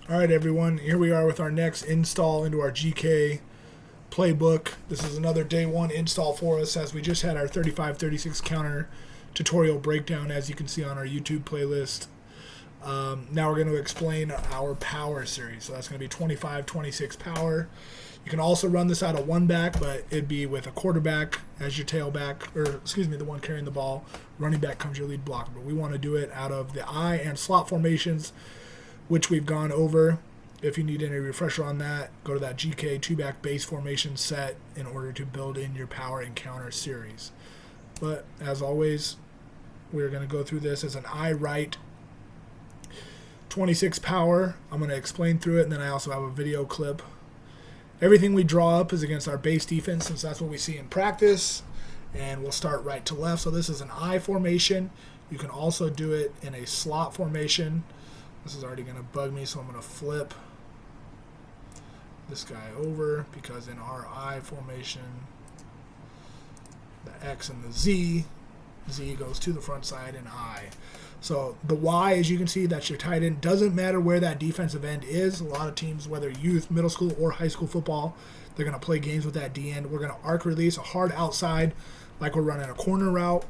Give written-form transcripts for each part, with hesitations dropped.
All right, everyone, here we are with our next install into our GK playbook. This is another day one install for us as we just had our 35-36 counter tutorial breakdown, as you can see on our YouTube playlist. Now we're going to explain our power series. So that's going to be 25-26 power. You can also run this out of one back, but it'd be with a quarterback as your tailback, or excuse me, the one carrying the ball. Running back comes your lead blocker. But we want to do it out of the I and slot formations, which we've gone over. If you need any refresher on that, go to that GK two-back base formation set in order to build in your power and counter series. But as always, we're going to go through this as an I right 26 power. I'm going to explain through it, and then I also have a video clip. Everything we draw up is against our base defense, since that's what we see in practice. And we'll start right to left. So this is an I formation. You can also do it in a slot formation. This is already going to bug me, so I'm going to flip this guy over, because in our I formation, the X and the Z goes to the front side and I. So the Y, as you can see, that's your tight end. Doesn't matter where that defensive end is. A lot of teams, whether youth, middle school, or high school football, they're going to play games with that D end. We're going to arc release a hard outside like we're running a corner route.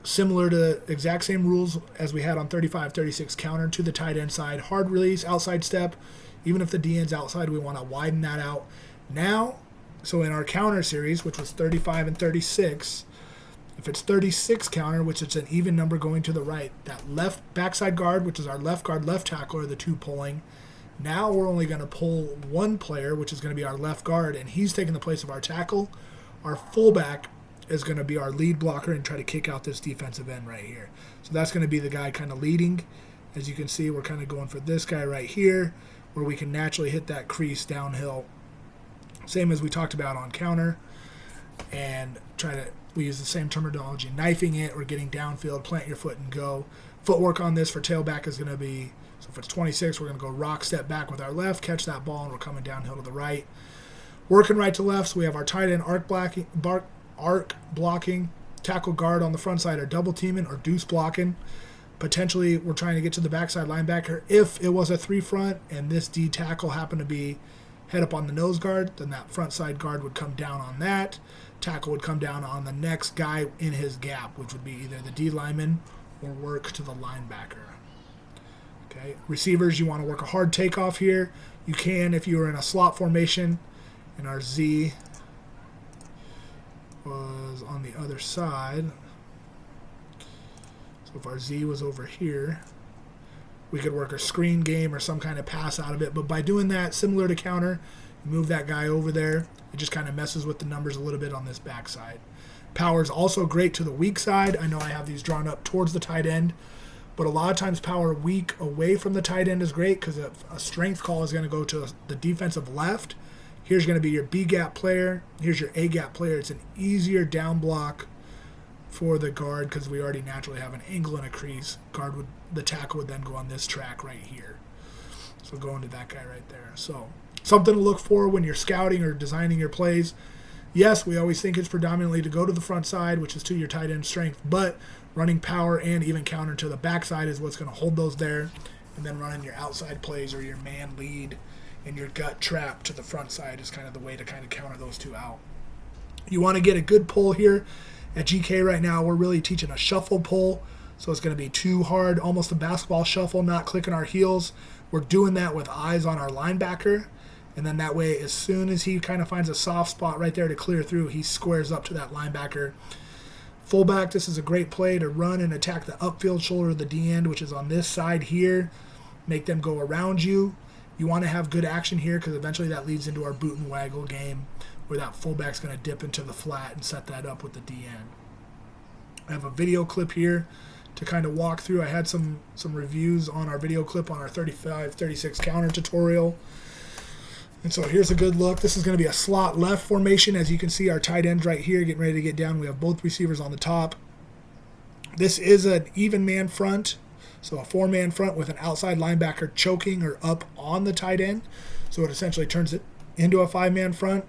Similar to the exact same rules as we had on 35-36 counter to the tight end side. Hard release, outside step. Even if the D end's outside, we want to widen that out. Now, so in our counter series, which was 35 and 36, if it's 36 counter, which is an even number going to the right, that left backside guard, which is our left guard, left tackle, are the two pulling. Now we're only going to pull one player, which is going to be our left guard, and he's taking the place of our tackle. Our fullback is going to be our lead blocker and try to kick out this defensive end right here. So that's going to be the guy kind of leading. As you can see, we're kind of going for this guy right here, where we can naturally hit that crease downhill. Same as we talked about on counter. And we use the same terminology, knifing it or getting downfield, plant your foot and go. Footwork on this for tailback is going to be, so if it's 26, we're going to go rock step back with our left, catch that ball, and we're coming downhill to the right. Working right to left, so we have our tight end arc blocking, tackle guard on the front side, or double teaming, or deuce blocking. Potentially, we're trying to get to the backside linebacker. If it was a three front and this D tackle happened to be head up on the nose guard, then that front side guard would come down on that. Tackle would come down on the next guy in his gap, which would be either the D lineman or work to the linebacker. Okay, receivers, you want to work a hard takeoff here. You can if you were in a slot formation, and our Z was on the other side. So if our Z was over here, we could work a screen game or some kind of pass out of it. But by doing that, similar to counter, you move that guy over there. It just kind of messes with the numbers a little bit on this backside. Power is also great to the weak side. I know I have these drawn up towards the tight end, but a lot of times power weak away from the tight end is great, because a strength call is going to go to the defensive left. Here's going to be your B gap player. Here's your A gap player. It's an easier down block for the guard, because we already naturally have an angle and a crease. The tackle would then go on this track right here. So go into that guy right there. So something to look for when you're scouting or designing your plays. Yes, we always think it's predominantly to go to the front side, which is to your tight end strength, but running power and even counter to the backside is what's going to hold those there. And then running your outside plays or your man lead and your gut trap to the front side is kind of the way to kind of counter those two out. You want to get a good pull here. At GK right now, we're really teaching a shuffle pull. So it's going to be too hard, almost a basketball shuffle, not clicking our heels. We're doing that with eyes on our linebacker. And then that way, as soon as he kind of finds a soft spot right there to clear through, he squares up to that linebacker. Fullback, this is a great play to run and attack the upfield shoulder of the D end, which is on this side here. Make them go around you. You want to have good action here, because eventually that leads into our boot and waggle game, where that fullback's going to dip into the flat and set that up with the D end. I have a video clip here to kind of walk through. I had some reviews on our video clip on our 35-36 counter tutorial. And so here's a good look. This is going to be a slot left formation. As you can see, our tight ends right here getting ready to get down. We have both receivers on the top. This is an even man front. So a four-man front with an outside linebacker choking or up on the tight end. So it essentially turns it into a five-man front.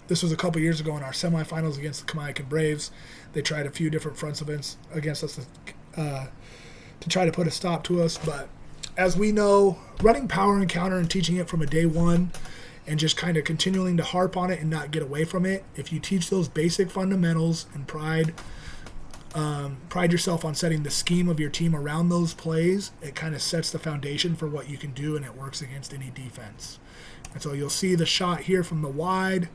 This was a couple years ago in our semifinals against the Kamaikan Braves. They tried a few different fronts against us to try to put a stop to us, but as we know, running power and counter and teaching it from a day one and just kind of continuing to harp on it and not get away from it, if you teach those basic fundamentals and pride yourself on setting the scheme of your team around those plays, it kind of sets the foundation for what you can do, and it works against any defense. And so you'll see the shot here from the wide.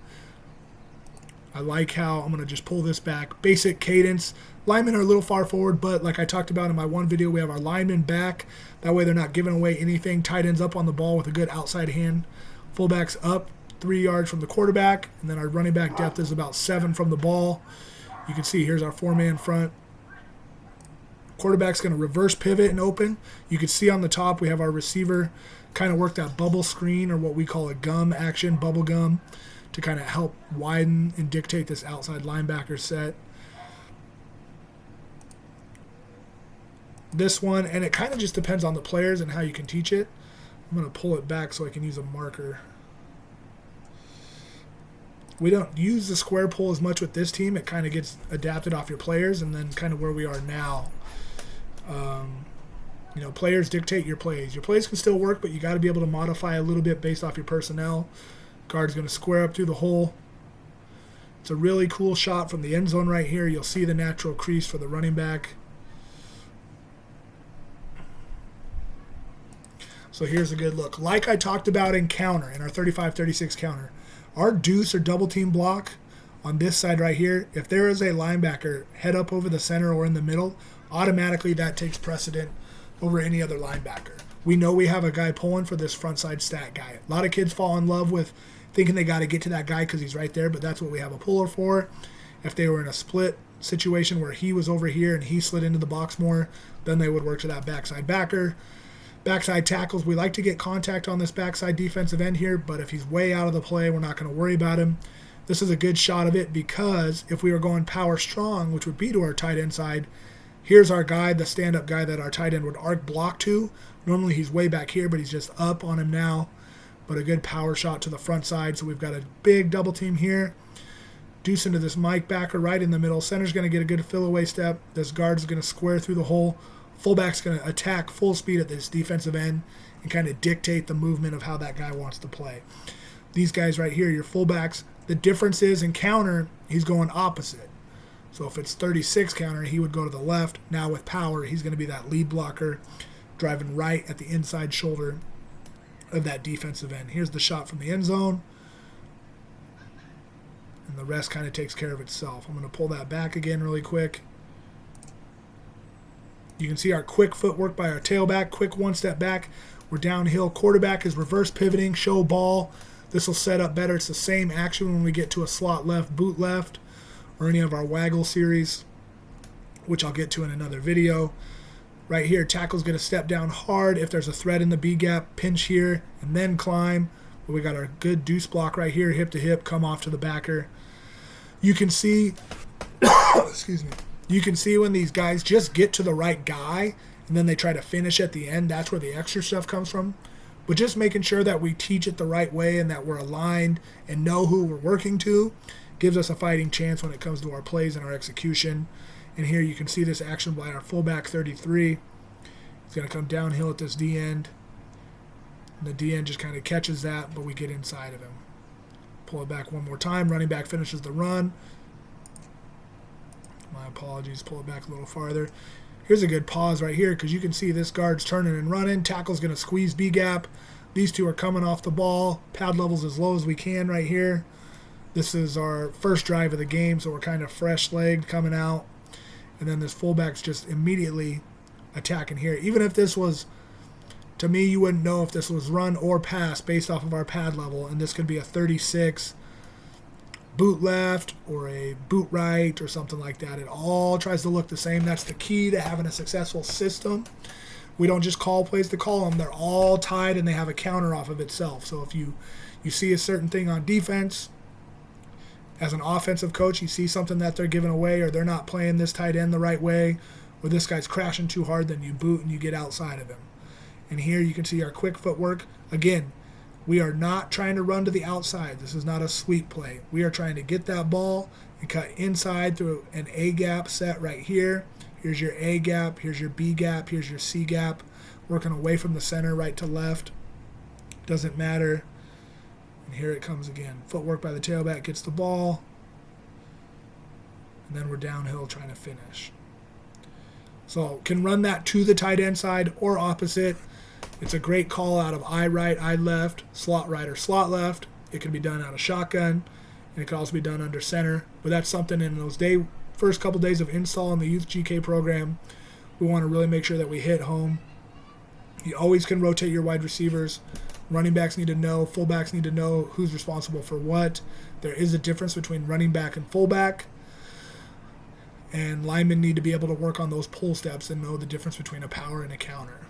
I like how I'm going to just pull this back. Basic cadence. Linemen are a little far forward, but like I talked about in my one video, we have our linemen back. That way they're not giving away anything. Tight ends up on the ball with a good outside hand. Fullbacks up 3 yards from the quarterback. And then our running back depth is about 7 from the ball. You can see here's our 4-man front. Quarterback's going to reverse pivot and open. You can see on the top we have our receiver kind of work that bubble screen, or what we call a gum action, bubble gum, to kind of help widen and dictate this outside linebacker set. This one, and it kind of just depends on the players and how you can teach it. I'm going to pull it back so I can use a marker. We don't use the square pull as much with this team. It kind of gets adapted off your players, and then kind of where we are now. Players dictate your plays. Your plays can still work, but you got to be able to modify a little bit based off your personnel. Guard's going to square up through the hole. It's a really cool shot from the end zone right here. You'll see the natural crease for the running back. So here's a good look. Like I talked about in counter, in our 35-36 counter, our deuce or double team block on this side right here, if there is a linebacker head up over the center or in the middle, automatically that takes precedent over any other linebacker. We know we have a guy pulling for this front side stat guy. A lot of kids fall in love with thinking they got to get to that guy because he's right there, but that's what we have a puller for. If they were in a split situation where he was over here and he slid into the box more, then they would work to that backside backer. Backside tackles, we like to get contact on this backside defensive end here, but if he's way out of the play, we're not going to worry about him. This is a good shot of it because if we were going power strong, which would be to our tight end side, here's our guy, the stand-up guy that our tight end would arc block to. Normally he's way back here, but he's just up on him now. But a good power shot to the front side, so we've got a big double team here. Deuce into this Mike backer right in the middle. Center's going to get a good fill-away step. This guard's going to square through the hole. Fullback's going to attack full speed at this defensive end and kind of dictate the movement of how that guy wants to play. These guys right here, your fullbacks, the difference is in counter, he's going opposite. So if it's 36 counter, he would go to the left. Now with power, he's going to be that lead blocker, driving right at the inside shoulder of that defensive end. Here's the shot from the end zone. And the rest kind of takes care of itself. I'm going to pull that back again really quick. You can see our quick footwork by our tailback, quick one step back. We're downhill. Quarterback is reverse pivoting, show ball. This will set up better. It's the same action when we get to a slot left, boot left, or any of our waggle series, which I'll get to in another video. Right here, tackle's going to step down hard. If there's a threat in the B gap, pinch here, and then climb. But we got our good deuce block right here, hip to hip, come off to the backer. You can see, excuse me. You can see when these guys just get to the right guy and then they try to finish at the end. That's where the extra stuff comes from. But just making sure that we teach it the right way and that we're aligned and know who we're working to gives us a fighting chance when it comes to our plays and our execution. And here you can see this action by our fullback 33. He's going to come downhill at this D end. And the D end just kind of catches that, but we get inside of him. Pull it back one more time. Running back finishes the run. My apologies, pull it back a little farther. Here's a good pause right here because you can see this guard's turning and running. Tackle's going to squeeze B gap. These two are coming off the ball. Pad level's as low as we can right here. This is our first drive of the game, so we're kind of fresh-legged coming out. And then this fullback's just immediately attacking here. Even if this was, to me, you wouldn't know if this was run or pass based off of our pad level. And this could be a 36 boot left or a boot right or something like that. It all tries to look the same. That's the key to having a successful system. We don't just call plays to call them. They're all tied and they have a counter off of itself. So if you see a certain thing on defense, as an offensive coach, you see something that they're giving away or they're not playing this tight end the right way or this guy's crashing too hard, then you boot and you get outside of him. And here you can see our quick footwork. Again, we are not trying to run to the outside. This is not a sweep play. We are trying to get that ball and cut inside through an A gap set right here. Here's your A gap. Here's your B gap. Here's your C gap. working away from the center, right to left. Doesn't matter. And here it comes again. Footwork by the tailback gets the ball. And then we're downhill trying to finish. So can run that to the tight end side or opposite. It's a great call out of eye right, eye left, slot right or slot left. It can be done out of shotgun, and it can also be done under center. But that's something in those first couple days of install in the Youth GK program, we want to really make sure that we hit home. You always can rotate your wide receivers. Running backs need to know, fullbacks need to know who's responsible for what. There is a difference between running back and fullback. And linemen need to be able to work on those pull steps and know the difference between a power and a counter.